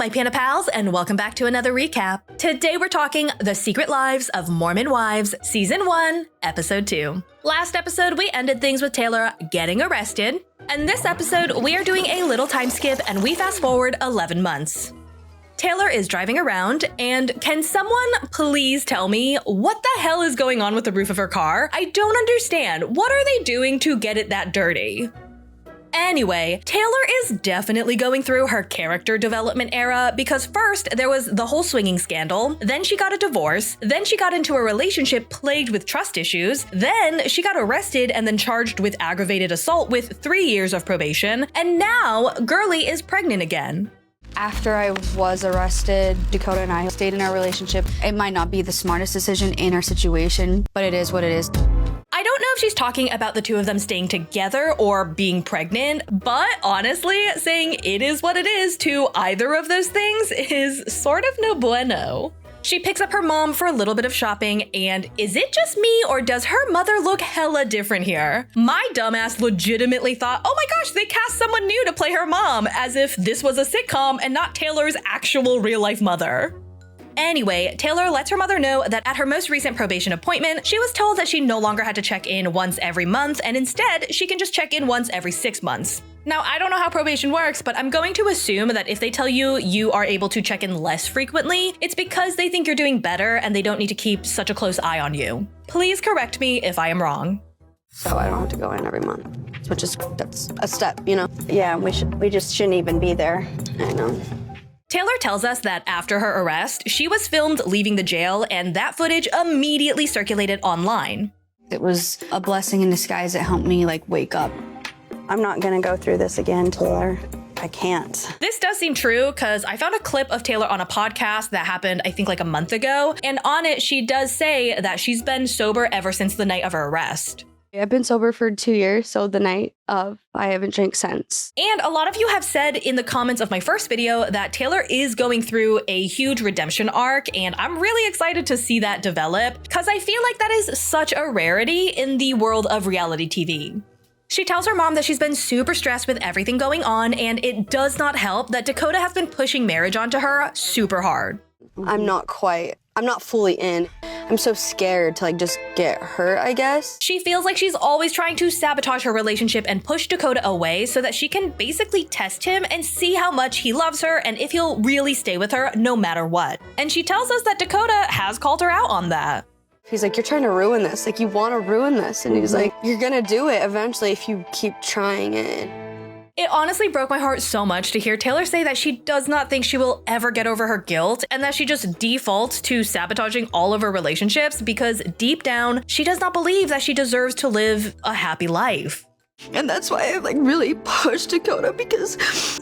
my Panda pals, and welcome back to another recap. Today we're talking The Secret Lives of Mormon Wives, Season 1, Episode 2. Last episode, we ended things with Taylor getting arrested, and this episode, we are doing a little time skip and we fast forward 11 months. Taylor is driving around, and can someone please tell me what the hell is going on with the roof of her car? I don't understand. What are they doing to get it that dirty? Anyway, Taylor is definitely going through her character development era because first there was the whole swinging scandal, then she got a divorce, then she got into a relationship plagued with trust issues, then she got arrested and then charged with aggravated assault with 3 years of probation, and now Girly is pregnant again. After I was arrested, Dakota and I stayed in our relationship. It might not be the smartest decision in our situation, but it is what it is. I don't know if she's talking about the two of them staying together or being pregnant, but honestly, saying it is what it is to either of those things is sort of no bueno. She picks up her mom for a little bit of shopping, and is it just me or does her mother look hella different here? My dumbass legitimately thought, oh my gosh, they cast someone new to play her mom, as if this was a sitcom and not Taylor's actual real-life mother. Anyway, Taylor lets her mother know that at her most recent probation appointment, she was told that she no longer had to check in once every month, and instead, she can just check in once every 6 months. Now, I don't know how probation works, but I'm going to assume that if they tell you you are able to check in less frequently, it's because they think you're doing better and they don't need to keep such a close eye on you. Please correct me if I am wrong. So I don't have to go in every month, that's a step, you know? Yeah, we just shouldn't even be there. I know. Taylor tells us that after her arrest, she was filmed leaving the jail, and that footage immediately circulated online. It was a blessing in disguise that helped me wake up. I'm not gonna go through this again, Taylor. I can't. This does seem true because I found a clip of Taylor on a podcast that happened, I think, a month ago, and on it, she does say that she's been sober ever since the night of her arrest. I've been sober for 2 years, so the night of, I haven't drank since. And a lot of you have said in the comments of my first video that Taylor is going through a huge redemption arc, and I'm really excited to see that develop because I feel like that is such a rarity in the world of reality TV. She tells her mom that she's been super stressed with everything going on, and it does not help that Dakota has been pushing marriage onto her super hard. I'm not fully in. I'm so scared to just get hurt, I guess. She feels like she's always trying to sabotage her relationship and push Dakota away so that she can basically test him and see how much he loves her and if he'll really stay with her no matter what. And she tells us that Dakota has called her out on that. He's like, you're trying to ruin this. You want to ruin this. And he's like, you're gonna do it eventually if you keep trying it. It honestly broke my heart so much to hear Taylor say that she does not think she will ever get over her guilt and that she just defaults to sabotaging all of her relationships because deep down, she does not believe that she deserves to live a happy life. And that's why I really pushed Dakota because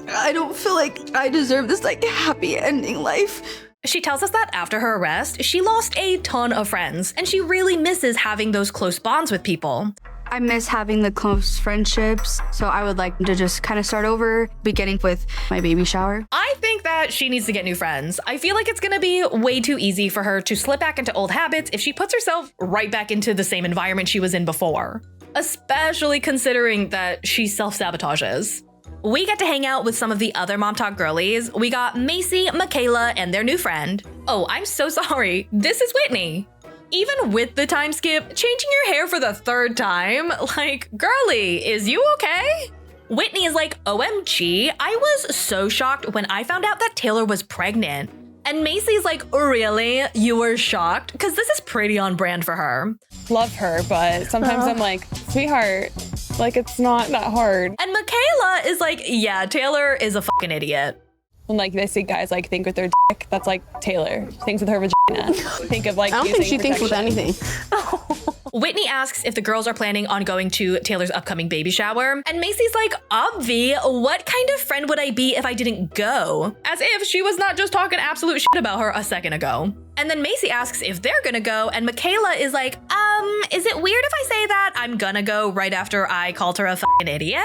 I don't feel like I deserve this happy ending life. She tells us that after her arrest, she lost a ton of friends and she really misses having those close bonds with people. I miss having the close friendships, so I would like to just kind of start over, beginning with my baby shower. I think that she needs to get new friends. I feel like it's gonna be way too easy for her to slip back into old habits if she puts herself right back into the same environment she was in before, especially considering that she self-sabotages. We get to hang out with some of the other Momtok girlies. We got Macy, Michaela, and their new friend. Oh, I'm so sorry. This is Whitney. Even with the time skip, changing your hair for the 3rd time, girly, is you okay? Whitney is like, OMG, I was so shocked when I found out that Taylor was pregnant. And Macy's like, really? You were shocked? Because this is pretty on brand for her. Love her, but sometimes I'm like, sweetheart, it's not that hard. And Michaela is like, yeah, Taylor is a fucking idiot. When they say guys think with their dick, that's Taylor. She thinks with her vagina. Think of I don't think she thinks with anything. Whitney asks if the girls are planning on going to Taylor's upcoming baby shower, and Macy's like, obvi, what kind of friend would I be if I didn't go? As if she was not just talking absolute shit about her a second ago. And then Macy asks if they're gonna go, and Michaela is like, is it weird if I say that I'm gonna go right after I called her a fucking idiot?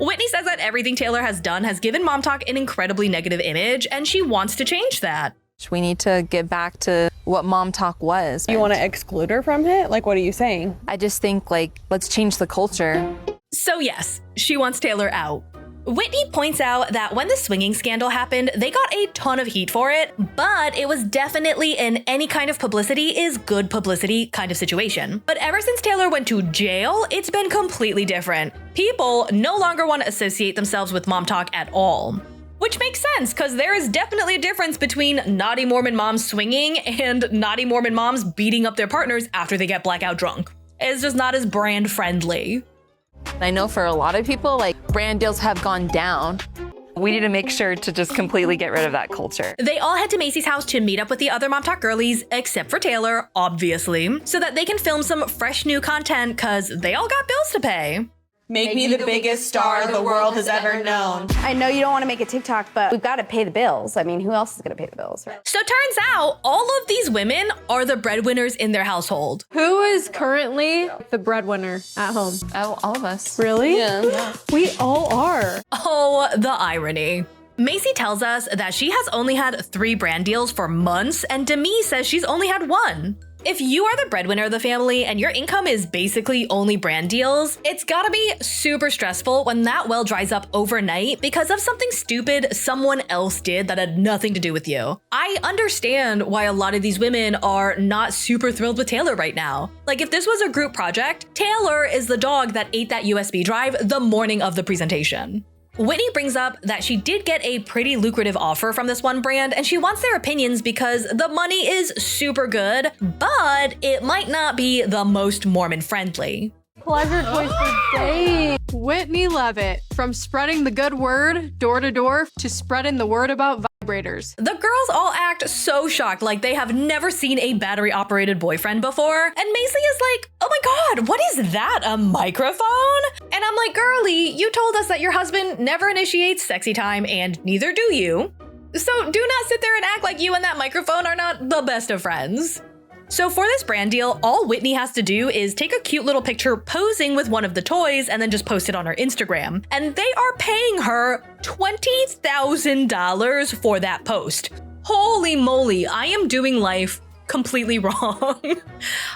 Whitney says that everything Taylor has done has given Momtok an incredibly negative image, and she wants to change that. We need to get back to what Momtok was. You want to exclude her from it? What are you saying? I just think, let's change the culture. So yes, she wants Taylor out. Whitney points out that when the swinging scandal happened, they got a ton of heat for it, but it was definitely an any kind of publicity is good publicity kind of situation. But ever since Taylor went to jail, it's been completely different. People no longer want to associate themselves with Momtok at all. Which makes sense, because there is definitely a difference between naughty Mormon moms swinging and naughty Mormon moms beating up their partners after they get blackout drunk. It's just not as brand friendly. I know for a lot of people, like, brand deals have gone down. We need to make sure to just completely get rid of that culture. They all head to Macy's house to meet up with the other Momtok girlies, except for Taylor, obviously, so that they can film some fresh new content, because they all got bills to pay. Make me the biggest star the world has ever known. I know you don't want to make a TikTok, but we've got to pay the bills. I mean, who else is going to pay the bills, right? So turns out, all of these women are the breadwinners in their household. Who is currently the breadwinner at home? Oh, all of us. Really? Yeah. We all are. Oh, the irony. Macy tells us that she has only had 3 brand deals for months, and Demi says she's only had 1. If you are the breadwinner of the family and your income is basically only brand deals, it's gotta be super stressful when that well dries up overnight because of something stupid someone else did that had nothing to do with you. I understand why a lot of these women are not super thrilled with Taylor right now. Like, if this was a group project, Taylor is the dog that ate that USB drive the morning of the presentation. Whitney brings up that she did get a pretty lucrative offer from this one brand, and she wants their opinions because the money is super good, but it might not be the most Mormon friendly. Pleasure toys for days. Whitney Levitt, from spreading the good word door to door to spreading the word about vibrators. The girls all act so shocked, like they have never seen a battery-operated boyfriend before, and Macy is like, oh my god, what is that, a microphone? And I'm like, girlie, you told us that your husband never initiates sexy time, and neither do you. So do not sit there and act like you and that microphone are not the best of friends. So for this brand deal, all Whitney has to do is take a cute little picture posing with one of the toys and then just post it on her Instagram. And they are paying her $20,000 for that post. Holy moly, I am doing life completely wrong.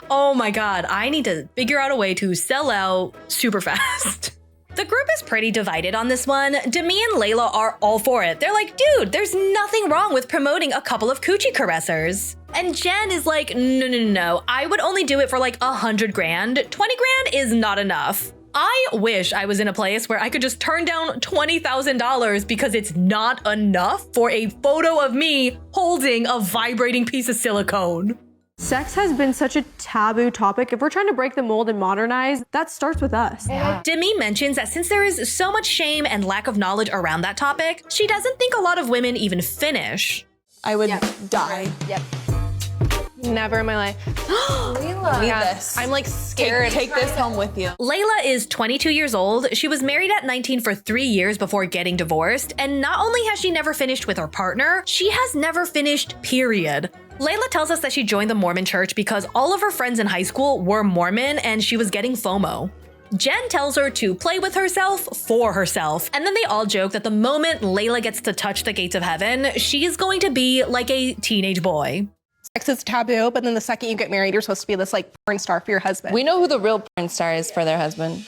Oh my god, I need to figure out a way to sell out super fast. The group is pretty divided on this one. Demi and Layla are all for it. They're like, dude, there's nothing wrong with promoting a couple of coochie caressers. And Jen is like, no, I would only do it for like 100 grand. 20 grand is not enough. I wish I was in a place where I could just turn down $20,000 because it's not enough for a photo of me holding a vibrating piece of silicone. Sex has been such a taboo topic. If we're trying to break the mold and modernize, that starts with us. Yeah. Demi mentions that since there is so much shame and lack of knowledge around that topic, she doesn't think a lot of women even finish. I would die. Yep. Never in my life. Leave this. I'm like scared. Take this home with you. Layla is 22 years old. She was married at 19 for 3 years before getting divorced. And not only has she never finished with her partner, she has never finished, period. Layla tells us that she joined the Mormon church because all of her friends in high school were Mormon and she was getting FOMO. Jen tells her to play with herself for herself, and then they all joke that the moment Layla gets to touch the gates of heaven, she is going to be like a teenage boy. Sex is taboo, but then the second you get married, you're supposed to be this like porn star for your husband. We know who the real porn star is for their husband.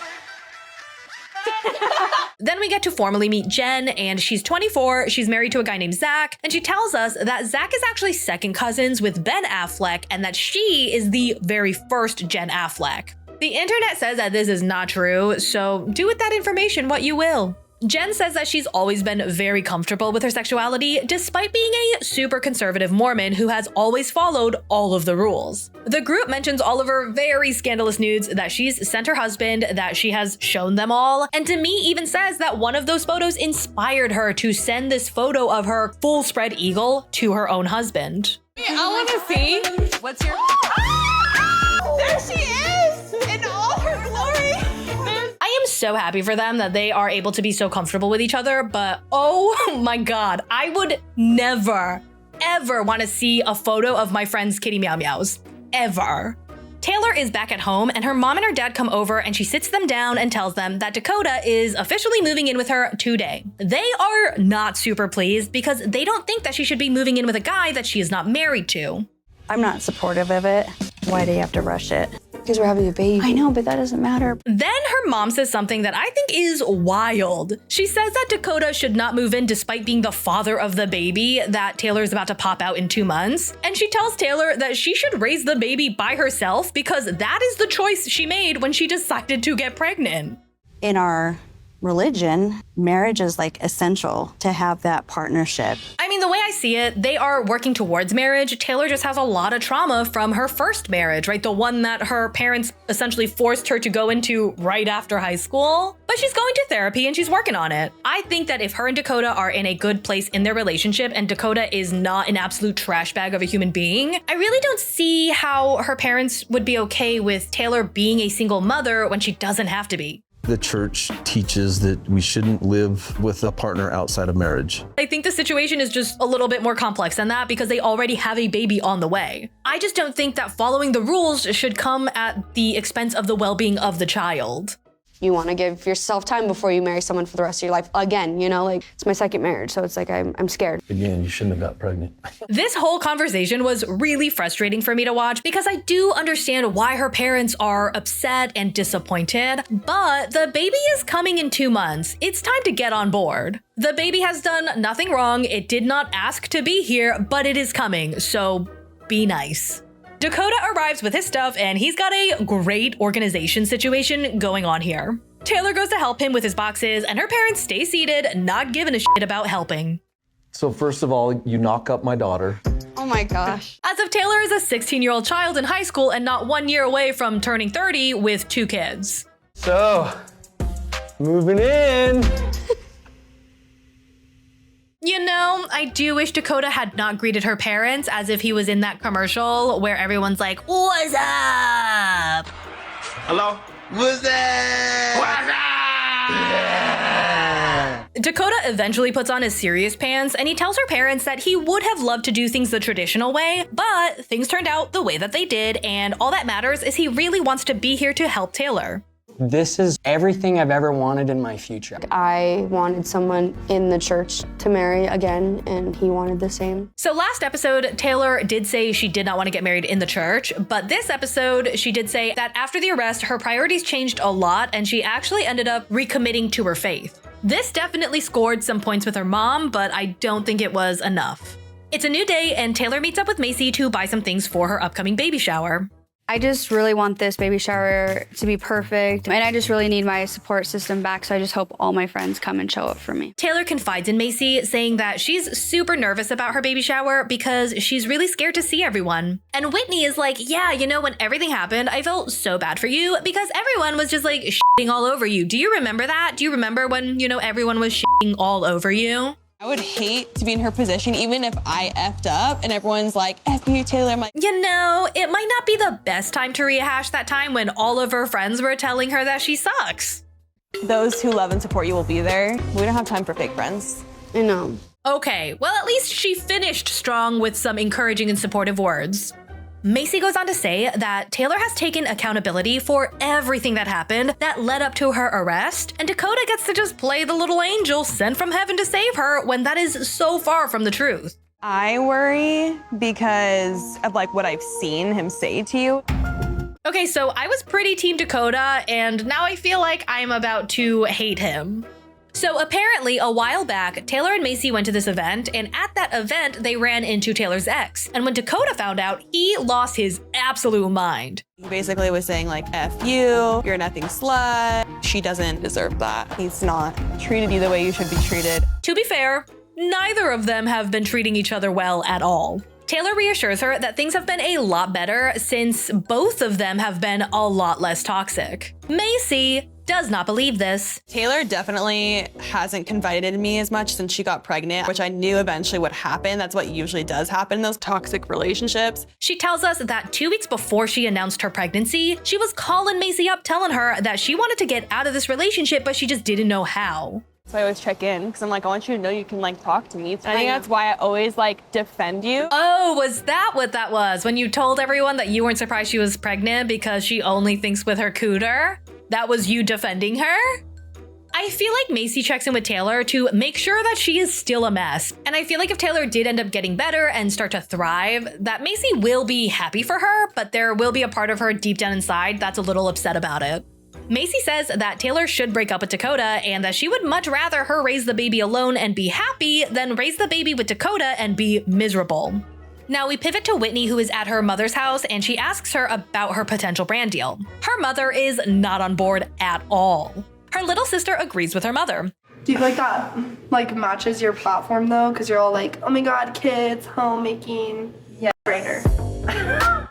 Then we get to formally meet Jen, and she's 24, she's married to a guy named Zach, and she tells us that Zach is actually second cousins with Ben Affleck, and that she is the very first Jen Affleck. The internet says that this is not true, so do with that information what you will. Jen says that she's always been very comfortable with her sexuality, despite being a super conservative Mormon who has always followed all of the rules. The group mentions all of her very scandalous nudes that she's sent her husband, that she has shown them all, and Demi even says that one of those photos inspired her to send this photo of her full spread eagle to her own husband. I want to see. What's your... There she is in all her glory. I am so happy for them that they are able to be so comfortable with each other, but oh my god, I would never, ever want to see a photo of my friend's kitty meow meows. Ever. Taylor is back at home and her mom and her dad come over and she sits them down and tells them that Dakota is officially moving in with her today. They are not super pleased because they don't think that she should be moving in with a guy that she is not married to. I'm not supportive of it. Why do you have to rush it? Because we're having a baby. I know, but that doesn't matter. Then her mom says something that I think is wild. She says that Dakota should not move in despite being the father of the baby that Taylor is about to pop out in 2 months. And she tells Taylor that she should raise the baby by herself because that is the choice she made when she decided to get pregnant. In our religion, marriage is like essential to have that partnership. I mean, the way I see it, they are working towards marriage. Taylor just has a lot of trauma from her first marriage, right? The one that her parents essentially forced her to go into right after high school. But she's going to therapy and she's working on it. I think that if her and Dakota are in a good place in their relationship and Dakota is not an absolute trash bag of a human being, I really don't see how her parents would be okay with Taylor being a single mother when she doesn't have to be. The church teaches that we shouldn't live with a partner outside of marriage. I think the situation is just a little bit more complex than that because they already have a baby on the way. I just don't think that following the rules should come at the expense of the well-being of the child. You want to give yourself time before you marry someone for the rest of your life. Again, you know, like, it's my second marriage, so it's like I'm scared. Again, you shouldn't have got pregnant. This whole conversation was really frustrating for me to watch because I do understand why her parents are upset and disappointed, but the baby is coming in 2 months. It's time to get on board. The baby has done nothing wrong. It did not ask to be here, but it is coming, so be nice. Dakota arrives with his stuff and he's got a great organization situation going on here. Taylor goes to help him with his boxes and her parents stay seated, not giving a shit about helping. So first of all, you knock up my daughter. Oh my gosh. As if Taylor is a 16-year-old child in high school and not 1 year away from turning 30 with 2 kids. So, moving in. You know, I do wish Dakota had not greeted her parents as if he was in that commercial where everyone's like, "What's up?" Hello? What's up? What's up? Dakota eventually puts on his serious pants and he tells her parents that he would have loved to do things the traditional way, but things turned out the way that they did, and all that matters is he really wants to be here to help Taylor. This is everything I've ever wanted in my future. I wanted someone in the church to marry again, and he wanted the same. So last episode, Taylor did say she did not want to get married in the church, but this episode, she did say that after the arrest, her priorities changed a lot and she actually ended up recommitting to her faith. This definitely scored some points with her mom, but I don't think it was enough. It's a new day and Taylor meets up with Macy to buy some things for her upcoming baby shower. I just really want this baby shower to be perfect, and I just really need my support system back, so I just hope all my friends come and show up for me. Taylor confides in Macy, saying that she's super nervous about her baby shower because she's really scared to see everyone. And Whitney is like, yeah, you know, when everything happened, I felt so bad for you because everyone was just like shitting all over you. Do you remember that? Do you remember when, you know, everyone was shitting all over you? I would hate to be in her position, even if I effed up and everyone's like, F you, Taylor. I'm like, you know, it might not be the best time to rehash that time when all of her friends were telling her that she sucks. those who love and support you will be there. We don't have time for fake friends. I know. Okay, well, at least she finished strong with some encouraging and supportive words. Macy goes on to say that Taylor has taken accountability for everything that happened that led up to her arrest, and Dakota gets to just play the little angel sent from heaven to save her when that is so far from the truth. I worry because of like what I've seen him say to you. Okay, so I was pretty team Dakota, and now I feel like I'm about to hate him. So apparently a while back, Taylor and Macy went to this event, and at that event, they ran into Taylor's ex. And when Dakota found out, he lost his absolute mind. He basically was saying like, F you, you're a nothing slut. She doesn't deserve that. He's not treated you the way you should be treated. To be fair, neither of them have been treating each other well at all. Taylor reassures her that things have been a lot better since both of them have been a lot less toxic. Macy does not believe this. Taylor definitely hasn't confided in me as much since she got pregnant, which I knew eventually would happen. That's what usually does happen in those toxic relationships. She tells us that 2 weeks before she announced her pregnancy, she was calling Macy up telling her that she wanted to get out of this relationship, but she just didn't know how. So I always check in because I'm like, I want you to know you can like talk to me. And I think that's why I always like defend you. Oh, was that what that was? When you told everyone that you weren't surprised she was pregnant because she only thinks with her cooter? That was you defending her? I feel like Macy checks in with Taylor to make sure that she is still a mess. And I feel like if Taylor did end up getting better and start to thrive, that Macy will be happy for her, but there will be a part of her deep down inside that's a little upset about it. Macy says that Taylor should break up with Dakota and that she would much rather her raise the baby alone and be happy than raise the baby with Dakota and be miserable. Now we pivot to Whitney, who is at her mother's house, and she asks her about her potential brand deal. Her mother is not on board at all. Her little sister agrees with her mother. Do you feel like that matches your platform though? Because you're all like, oh my god, kids, homemaking, yeah, brainer.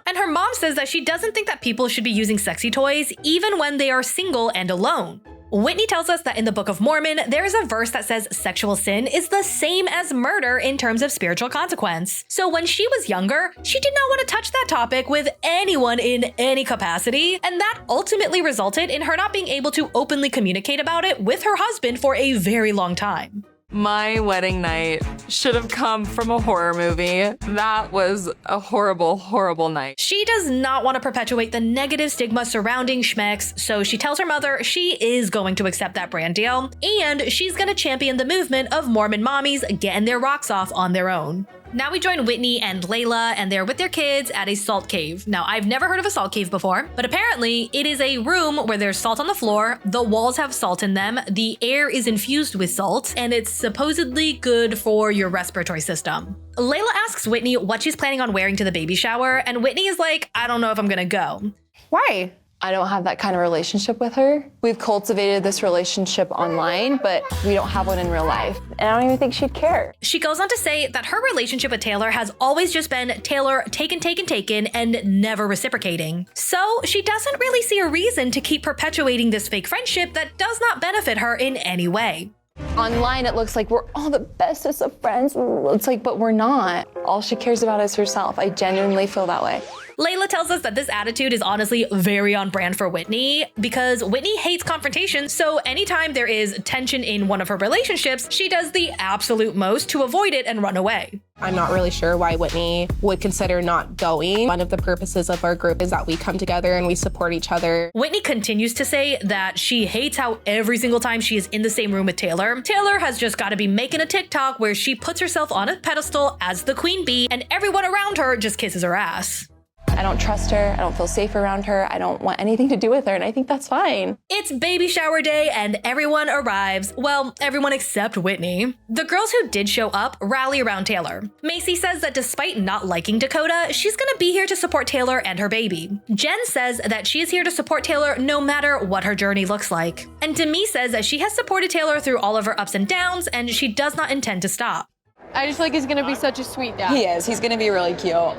And her mom says that she doesn't think that people should be using sexy toys even when they are single and alone. Whitney tells us that in the Book of Mormon, there is a verse that says sexual sin is the same as murder in terms of spiritual consequence. So when she was younger, she did not want to touch that topic with anyone in any capacity, and that ultimately resulted in her not being able to openly communicate about it with her husband for a very long time. My wedding night should have come from a horror movie. That was a horrible, horrible night. She does not want to perpetuate the negative stigma surrounding schmecks, so she tells her mother she is going to accept that brand deal, and she's going to champion the movement of Mormon mommies getting their rocks off on their own. Now we join Whitney and Layla, and they're with their kids at a salt cave. Now, I've never heard of a salt cave before, but apparently it is a room where there's salt on the floor, the walls have salt in them, the air is infused with salt, and it's supposedly good for your respiratory system. Layla asks Whitney what she's planning on wearing to the baby shower, and Whitney is like, I don't know if I'm gonna go. Why? I don't have that kind of relationship with her. We've cultivated this relationship online, but we don't have one in real life. And I don't even think she'd care. She goes on to say that her relationship with Taylor has always just been Taylor taken, and never reciprocating. So she doesn't really see a reason to keep perpetuating this fake friendship that does not benefit her in any way. Online, it looks like we're all the bestest of friends. It's like, but we're not. All she cares about is herself. I genuinely feel that way. Layla tells us that this attitude is honestly very on brand for Whitney because Whitney hates confrontation, so anytime there is tension in one of her relationships, she does the absolute most to avoid it and run away. I'm not really sure why Whitney would consider not going. One of the purposes of our group is that we come together and we support each other. Whitney continues to say that she hates how every single time she is in the same room with Taylor, Taylor has just got to be making a TikTok where she puts herself on a pedestal as the queen bee and everyone around her just kisses her ass. I don't trust her. I don't feel safe around her. I don't want anything to do with her, and I think that's fine. It's baby shower day and everyone arrives. Well, everyone except Whitney. The girls who did show up rally around Taylor. Macy says that despite not liking Dakota, she's gonna be here to support Taylor and her baby. Jen says that she is here to support Taylor no matter what her journey looks like. And Demi says that she has supported Taylor through all of her ups and downs, and she does not intend to stop. I just feel like he's gonna be such a sweet dad. He is. He's gonna be really cute.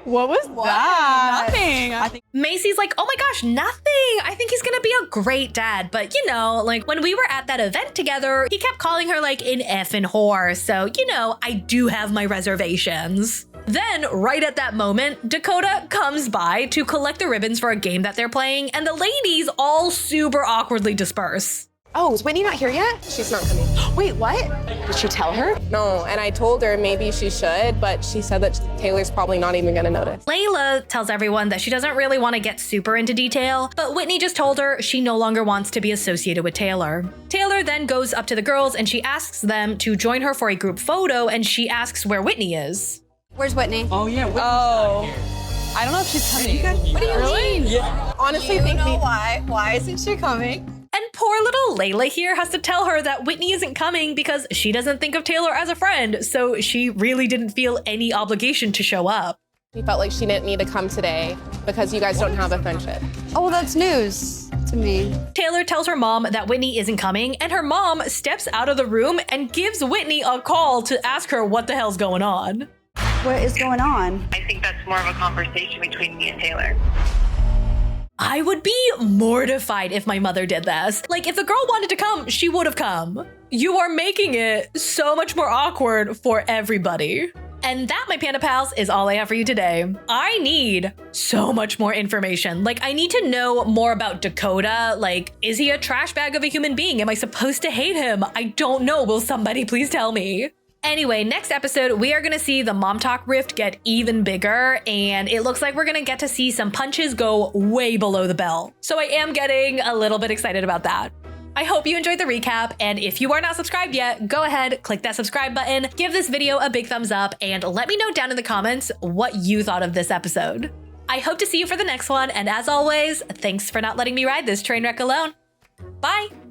What was that? Nothing. Macy's like, oh my gosh, nothing. I think he's gonna be a great dad. But you know, like when we were at that event together, he kept calling her like an effing whore. So, you know, I do have my reservations. Then, right at that moment, Dakota comes by to collect the ribbons for a game that they're playing, and the ladies all super awkwardly disperse. Oh, is Whitney not here yet? She's not coming. Wait, what? Did she tell her? No, and I told her maybe she should, but she said that Taylor's probably not even gonna notice. Layla tells everyone that she doesn't really want to get super into detail, but Whitney just told her she no longer wants to be associated with Taylor. Taylor then goes up to the girls and she asks them to join her for a group photo, and she asks where Whitney is. Where's Whitney? Oh, yeah. I don't know if she's coming. What do you mean? Yeah. Honestly, think Why isn't she coming? And poor little Layla here has to tell her that Whitney isn't coming because she doesn't think of Taylor as a friend, so she really didn't feel any obligation to show up. she felt like she didn't need to come today because you guys don't have a friendship. Oh, well, that's news to me. Taylor tells her mom that Whitney isn't coming, and her mom steps out of the room and gives Whitney a call to ask her what the hell's going on. What is going on? I think that's more of a conversation between me and Taylor. I would be mortified if my mother did this. Like, if the girl wanted to come, she would have come. You are making it so much more awkward for everybody. And that, my Panda Pals, is all I have for you today. I need so much more information. Like, I need to know more about Dakota. Like, is he a trash bag of a human being? Am I supposed to hate him? I don't know. Will somebody please tell me? Anyway, next episode, we are gonna see the Momtok rift get even bigger, and it looks like we're gonna get to see some punches go way below the belt. So I am getting a little bit excited about that. I hope you enjoyed the recap, and if you are not subscribed yet, go ahead, click that subscribe button, give this video a big thumbs up, and let me know down in the comments what you thought of this episode. I hope to see you for the next one, and as always, thanks for not letting me ride this train wreck alone. Bye!